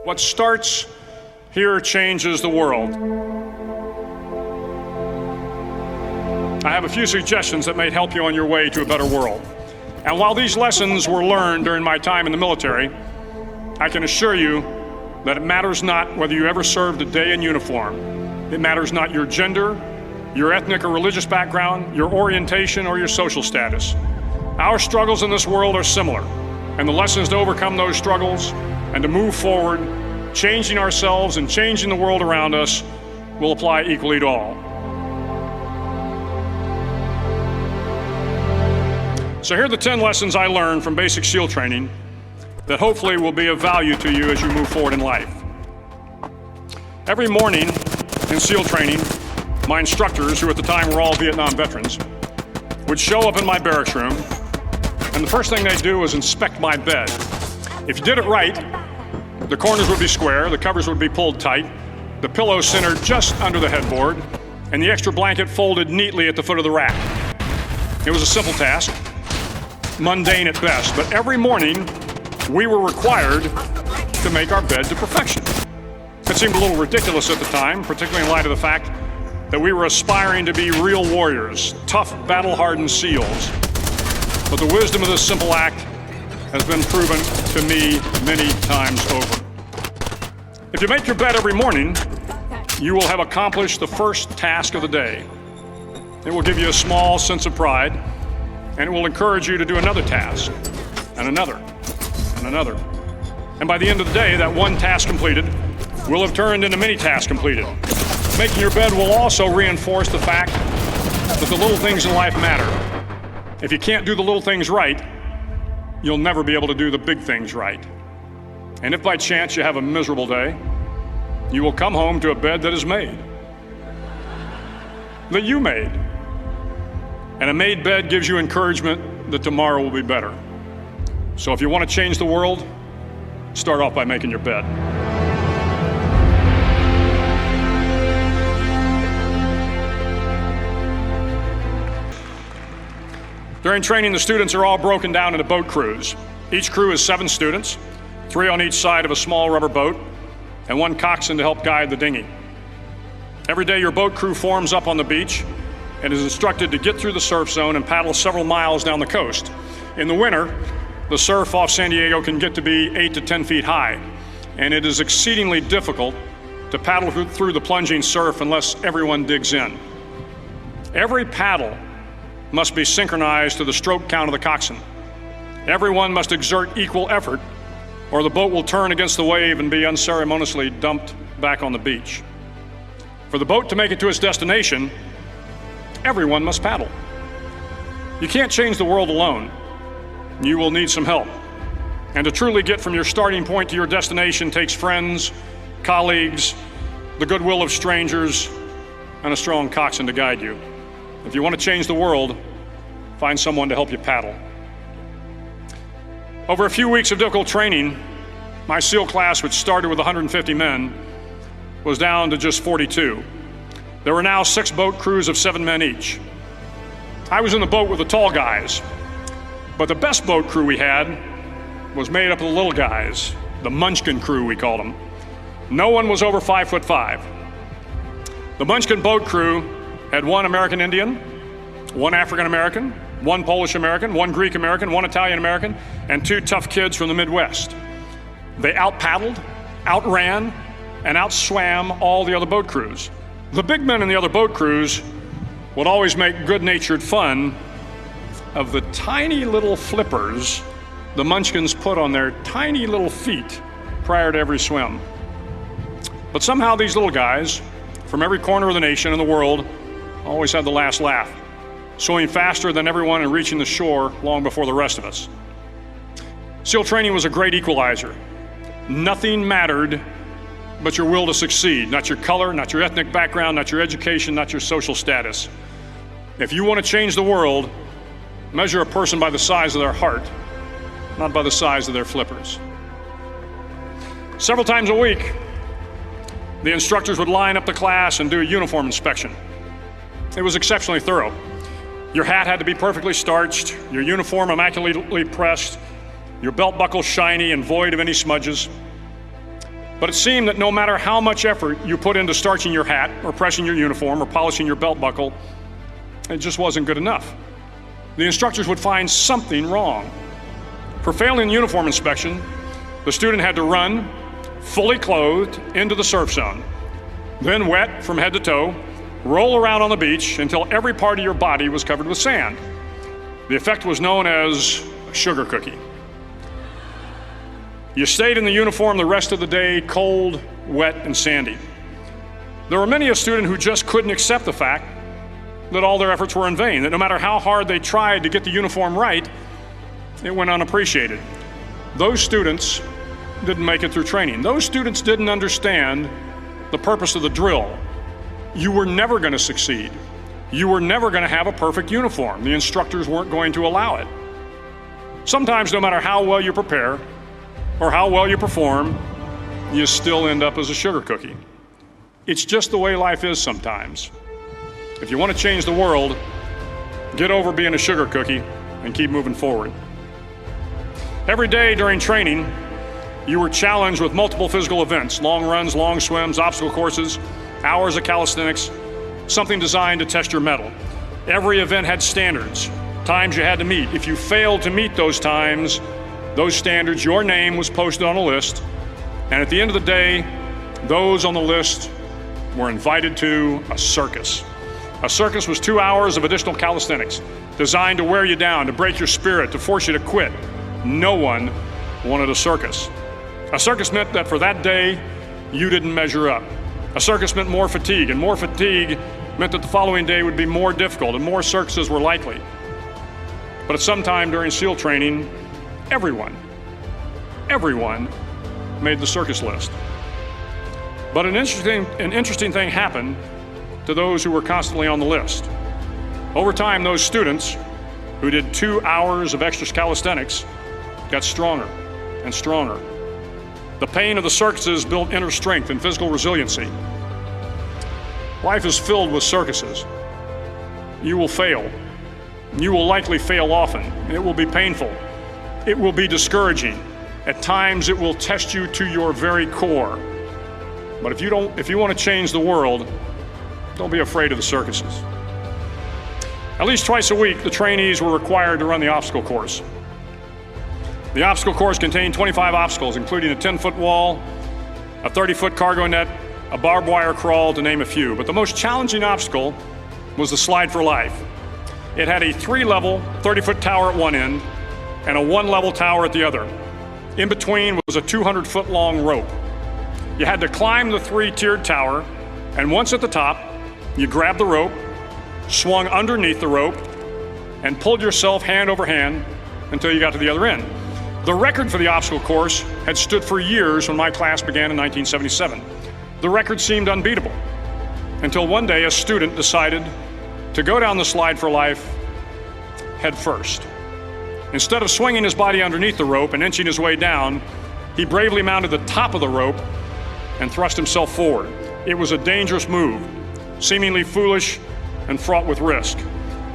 What starts here changes the world. I have a few suggestions that may help you on your way to a better world. And while these lessons were learned during my time in the military, I can assure you that it matters not whether you ever served a day in uniform. It matters not your gender, your ethnic or religious background, your orientation, or your social status. Our struggles in this world are similar, and the lessons to overcome those struggles and to move forward, changing ourselves and changing the world around us, will apply equally to all. So here are the 10 lessons I learned from basic SEAL training that hopefully will be of value to you as you move forward in life. Every morning in SEAL training, my instructors, who at the time were all Vietnam veterans, would show up in my barracks room, and the first thing they'd do was inspect my bed. If you did it right, the corners would be square, the covers would be pulled tight, the pillow centered just under the headboard, and the extra blanket folded neatly at the foot of the rack. It was a simple task, mundane at best, but every morning we were required to make our bed to perfection. It seemed a little ridiculous at the time, particularly in light of the fact that we were aspiring to be real warriors, tough, battle-hardened SEALs. But the wisdom of this simple act has been proven to me many times over. If you make your bed every morning, you will have accomplished the first task of the day. It will give you a small sense of pride, and it will encourage you to do another task, and another, and another. And by the end of the day, that one task completed will have turned into many tasks completed. Making your bed will also reinforce the fact that the little things in life matter. If you can't do the little things right, you'll never be able to do the big things right. And if by chance you have a miserable day, you will come home to a bed that is made, that you made. And a made bed gives you encouragement that tomorrow will be better. So if you want to change the world, start off by making your bed. During training, the students are all broken down into boat crews. Each crew is 7 students, 3 on each side of a small rubber boat, and 1 coxswain to help guide the dinghy. Every day, your boat crew forms up on the beach and is instructed to get through the surf zone and paddle several miles down the coast. In the winter, the surf off San Diego can get to be 8 to 10 feet high, and it is exceedingly difficult to paddle through the plunging surf unless everyone digs in. Every paddle must be synchronized to the stroke count of the coxswain. Everyone must exert equal effort, or the boat will turn against the wave and be unceremoniously dumped back on the beach. For the boat to make it to its destination, everyone must paddle. You can't change the world alone. You will need some help. And to truly get from your starting point to your destination takes friends, colleagues, the goodwill of strangers, and a strong coxswain to guide you. If you want to change the world, find someone to help you paddle. Over a few weeks of difficult training, my SEAL class, which started with 150 men, was down to just 42. There were now 6 boat crews of 7 men each. I was in the boat with the tall guys, but the best boat crew we had was made up of the little guys, the Munchkin crew, we called them. No one was over 5'5". The Munchkin boat crew had 1 American Indian, 1 African American, 1 Polish American, 1 Greek American, 1 Italian American, and 2 tough kids from the Midwest. They out-paddled, outran, and outswam all the other boat crews. The big men in the other boat crews would always make good-natured fun of the tiny little flippers the Munchkins put on their tiny little feet prior to every swim. But somehow these little guys from every corner of the nation and the world always had the last laugh, swimming faster than everyone and reaching the shore long before the rest of us. SEAL training was a great equalizer. Nothing mattered but your will to succeed, not your color, not your ethnic background, not your education, not your social status. If you want to change the world, measure a person by the size of their heart, not by the size of their flippers. Several times a week, the instructors would line up the class and do a uniform inspection. It was exceptionally thorough. Your hat had to be perfectly starched, your uniform immaculately pressed, your belt buckle shiny and void of any smudges. But it seemed that no matter how much effort you put into starching your hat or pressing your uniform or polishing your belt buckle, it just wasn't good enough. The instructors would find something wrong. For failing the uniform inspection, the student had to run, fully clothed, into the surf zone, then wet from head to toe, roll around on the beach until every part of your body was covered with sand. The effect was known as a sugar cookie. You stayed in the uniform the rest of the day, cold, wet, and sandy. There were many a student who just couldn't accept the fact that all their efforts were in vain, that no matter how hard they tried to get the uniform right, it went unappreciated. Those students didn't make it through training. Those students didn't understand the purpose of the drill. You were never going to succeed. You were never going to have a perfect uniform. The instructors weren't going to allow it. Sometimes, no matter how well you prepare or how well you perform, you still end up as a sugar cookie. It's just the way life is sometimes. If you want to change the world, get over being a sugar cookie and keep moving forward. Every day during training, you were challenged with multiple physical events: long runs, long swims, obstacle courses, hours of calisthenics, something designed to test your mettle. Every event had standards, times you had to meet. If you failed to meet those times, those standards, your name was posted on a list, and at the end of the day, those on the list were invited to a circus. A circus was 2 hours of additional calisthenics, designed to wear you down, to break your spirit, to force you to quit. No one wanted a circus. A circus meant that for that day, you didn't measure up. A circus meant more fatigue, and more fatigue meant that the following day would be more difficult and more circuses were likely. But at some time during SEAL training, everyone made the circus list. But an interesting thing happened to those who were constantly on the list. Over time, those students who did 2 hours of extra calisthenics got stronger and stronger. The pain of the circuses built inner strength and physical resiliency. Life is filled with circuses. You will fail. You will likely fail often. It will be painful. It will be discouraging. At times, it will test you to your very core. But if you want to change the world, don't be afraid of the circuses. At least twice a week, the trainees were required to run the obstacle course. The obstacle course contained 25 obstacles, including a 10-foot wall, a 30-foot cargo net, a barbed wire crawl, to name a few. But the most challenging obstacle was the slide for life. It had a 3-level, 30-foot tower at one end and a 1-level tower at the other. In between was a 200-foot long rope. You had to climb the 3-tiered tower, and once at the top, you grabbed the rope, swung underneath the rope, and pulled yourself hand over hand until you got to the other end. The record for the obstacle course had stood for years when my class began in 1977. The record seemed unbeatable until one day a student decided to go down the slide for life head first. Instead of swinging his body underneath the rope and inching his way down, he bravely mounted the top of the rope and thrust himself forward. It was a dangerous move, seemingly foolish and fraught with risk.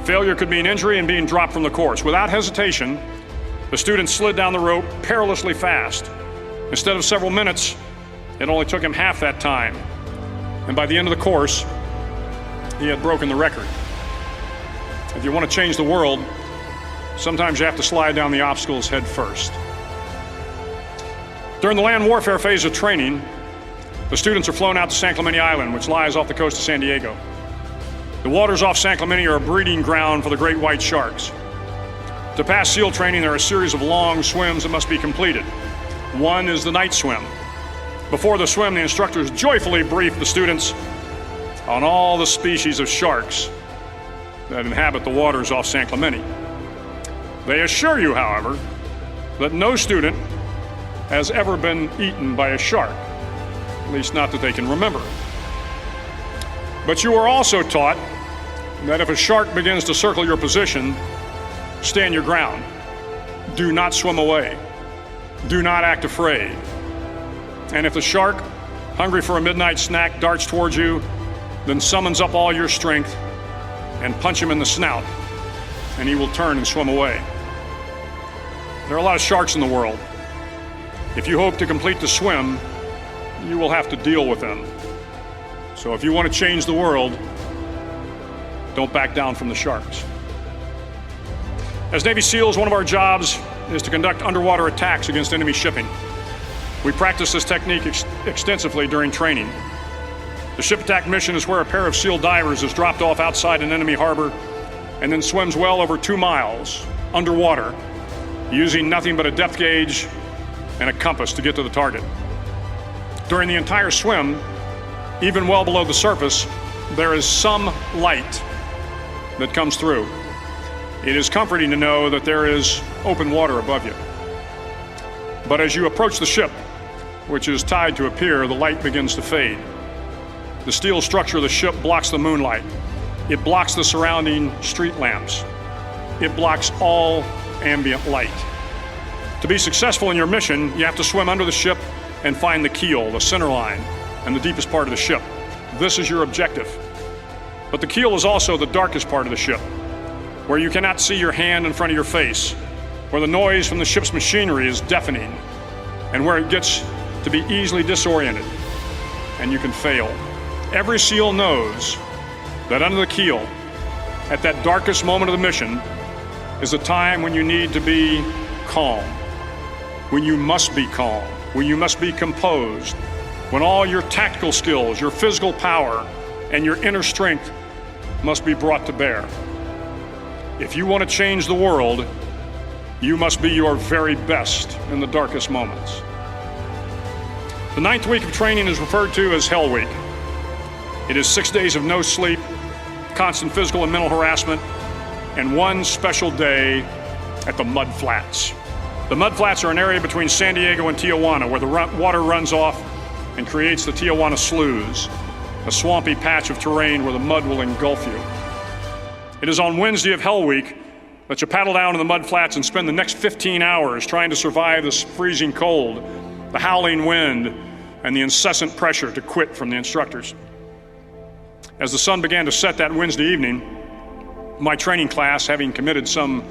Failure could mean injury and being dropped from the course. Without hesitation, the student slid down the rope perilously fast. Instead of several minutes, it only took him half that time. And by the end of the course, he had broken the record. If you want to change the world, sometimes you have to slide down the obstacles head first. During the land warfare phase of training, the students are flown out to San Clemente Island, which lies off the coast of San Diego. The waters off San Clemente are a breeding ground for the great white sharks. To pass SEAL training, there are a series of long swims that must be completed. One is the night swim. Before the swim, the instructors joyfully brief the students on all the species of sharks that inhabit the waters off San Clemente. They assure you, however, that no student has ever been eaten by a shark, at least not that they can remember. But you are also taught that if a shark begins to circle your position, stand your ground. Do not swim away. Do not act afraid. And if the shark, hungry for a midnight snack, darts towards you, then summons up all your strength and punch him in the snout, and he will turn and swim away. There are a lot of sharks in the world. If you hope to complete the swim, you will have to deal with them. So if you want to change the world, don't back down from the sharks. As Navy SEALs, one of our jobs is to conduct underwater attacks against enemy shipping. We practice this technique extensively during training. The ship attack mission is where a pair of SEAL divers is dropped off outside an enemy harbor and then swims well over 2 miles underwater, using nothing but a depth gauge and a compass to get to the target. During the entire swim, even well below the surface, there is some light that comes through. It is comforting to know that there is open water above you. But as you approach the ship, which is tied to a pier, the light begins to fade. The steel structure of the ship blocks the moonlight. It blocks the surrounding street lamps. It blocks all ambient light. To be successful in your mission, you have to swim under the ship and find the keel, the center line, and the deepest part of the ship. This is your objective. But the keel is also the darkest part of the ship, where you cannot see your hand in front of your face, where the noise from the ship's machinery is deafening, and where it gets to be easily disoriented, and you can fail. Every SEAL knows that under the keel, at that darkest moment of the mission, is a time when you need to be calm, when you must be calm, when you must be composed, when all your tactical skills, your physical power, and your inner strength must be brought to bear. If you want to change the world, you must be your very best in the darkest moments. The 9th week of training is referred to as Hell Week. It is 6 days of no sleep, constant physical and mental harassment, and one special day at the Mud Flats. The Mud Flats are an area between San Diego and Tijuana where the water runs off and creates the Tijuana Sloughs, a swampy patch of terrain where the mud will engulf you. It is on Wednesday of Hell Week that you paddle down to the Mud Flats and spend the next 15 hours trying to survive this freezing cold, the howling wind, and the incessant pressure to quit from the instructors. As the sun began to set that Wednesday evening, my training class, having committed some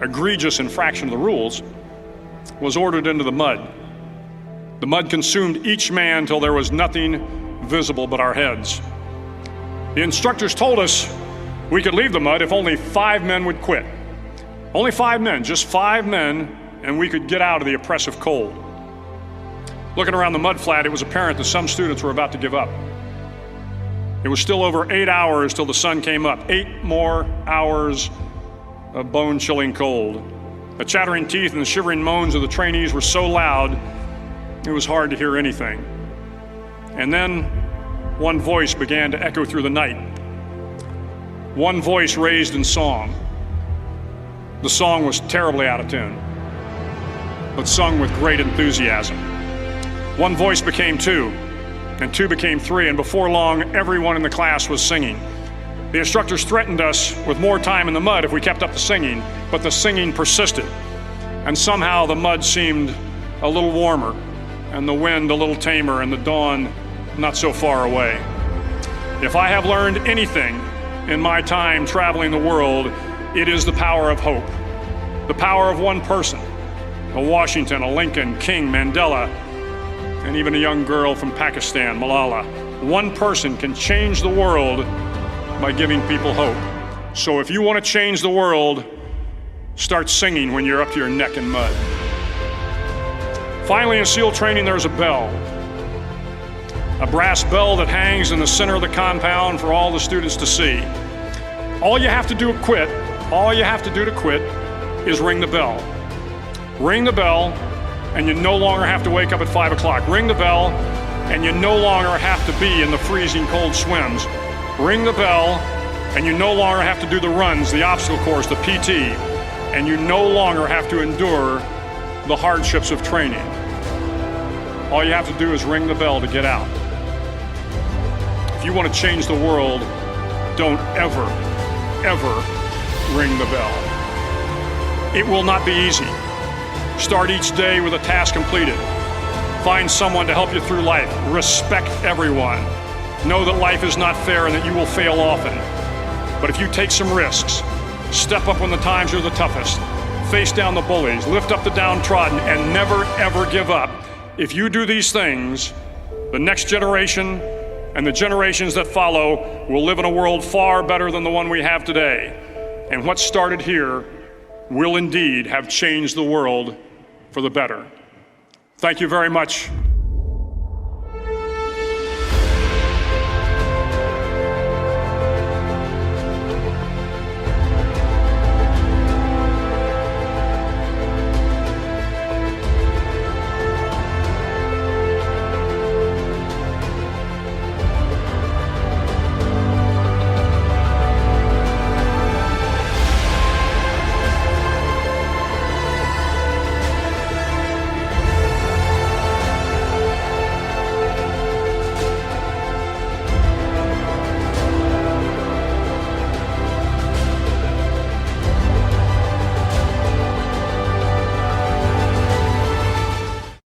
egregious infraction of the rules, was ordered into the mud. The mud consumed each man till there was nothing visible but our heads. The instructors told us we could leave the mud if only 5 men would quit. Only 5 men, just 5 men, and we could get out of the oppressive cold. Looking around the mud flat, it was apparent that some students were about to give up. It was still over 8 hours till the sun came up. 8 more hours of bone-chilling cold. The chattering teeth and the shivering moans of the trainees were so loud, it was hard to hear anything. And then one voice began to echo through the night. One voice raised in song. The song was terribly out of tune, but sung with great enthusiasm. One voice became 2, and 2 became 3, and before long, everyone in the class was singing. The instructors threatened us with more time in the mud if we kept up the singing, but the singing persisted, and somehow the mud seemed a little warmer, and the wind a little tamer, and the dawn not so far away. If I have learned anything in my time traveling the world, it is the power of hope. The power of one person, a Washington, a Lincoln, King, Mandela, and even a young girl from Pakistan, Malala. One person can change the world by giving people hope. So if you want to change the world, start singing when you're up to your neck in mud. Finally, in SEAL training, there's a bell. A brass bell that hangs in the center of the compound for all the students to see. All you have to do to quit is ring the bell. Ring the bell, and you no longer have to wake up at 5 o'clock. Ring the bell, and you no longer have to be in the freezing cold swims. Ring the bell, and you no longer have to do the runs, the obstacle course, the PT, and you no longer have to endure the hardships of training. All you have to do is ring the bell to get out. If you want to change the world, don't ever ring the bell. It will not be easy. Start each day with a task completed. Find someone to help you through life. Respect everyone. Know that life is not fair and that you will fail often. But if you take some risks, step up when the times are the toughest, face down the bullies, lift up the downtrodden, and never ever give up. If you do these things, The next generation and the generations that follow will live in a world far better than the one we have today. And what started here will indeed have changed the world for the better. Thank you very much.